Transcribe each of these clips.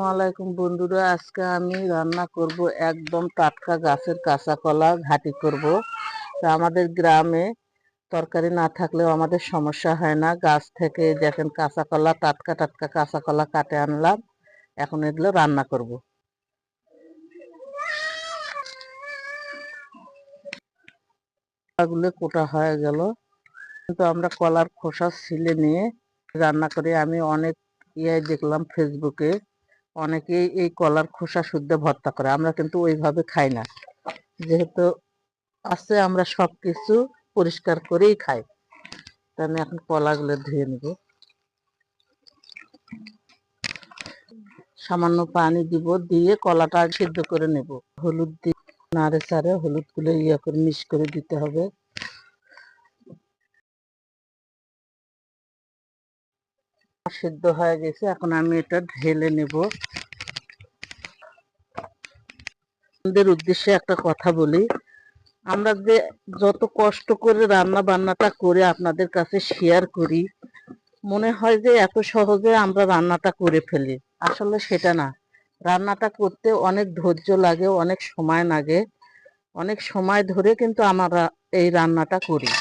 আসসালামাইকুম বন্ধুরা, আজকে আমি রান্না করব একদম টাটকা গাছের কাঁচা কলা ঘাটি করব। তা আমাদের গ্রামে তরকারি না থাকলেও আমাদের সমস্যা হয় না। গাছ থেকে দেখেন কাঁচা কলা, টাটকা টাটকা কাঁচা কলা কাটে আনলাম। এখন এগুলো রান্না করব। কলাগুলো কোটা হয়ে গেল, কিন্তু আমরা কলার খোসা ছিলে নিয়ে রান্না করি। আমি অনেক দেখলাম ফেসবুকে, অনেকেই এই কলার খোসা শুদ্ধ ভর্তা করে। আমরা কিন্তু ওইভাবে খাই না, যেহেতু আছে আমরা সবকিছু পরিষ্কার করেই খাই। তা আমি এখন কলাগুলো ধুয়ে নেব। সামান্য পানি দিব, দিয়ে কলাটা সিদ্ধ করে নেব। হলুদ দিয়ে নাড়ে চাড়ে হলুদ গুলো করে মিক্স করে দিতে হবে। সিদ্ধ হয়ে গেছে, এখন আমি এটা ঢেলে নেব। আমাদের উদ্দেশ্যে একটা কথা বলি, আমরা যে যত কষ্ট করে রান্না বান্নাটা করে আপনাদের কাছে শেয়ার করি, মনে হয় যে এত সহজে আমরা রান্নাটা করে ফেলি। আসলে সেটা না। রান্নাটা করতে অনেক ধৈর্য লাগে, অনেক সময় লাগে। অনেক সময় ধরে কিন্তু আমরা এই রান্নাটা করি।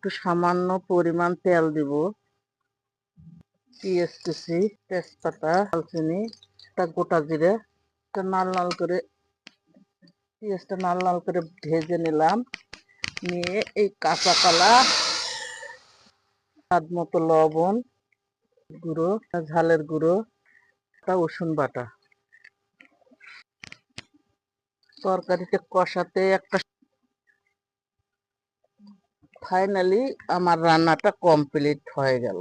একটু সামান্য পরিমাণ তেল দিব, পেঁয়াজ কুচি, তেজপাতা, দারচিনি, একটা গোটা জিরে, লাল লাল করে পেঁয়াজটা লাল লাল করে ভেজে নিলাম। নিয়ে এই কাঁচা কলা, স্বাদ মতো লবণ, গুঁড়ো, ঝালের গুঁড়ো, রসুন বাটা, তরকারিতে কষাতে একটা ফাইনালি আমার রান্নাটা কমপ্লিট হয়ে গেল।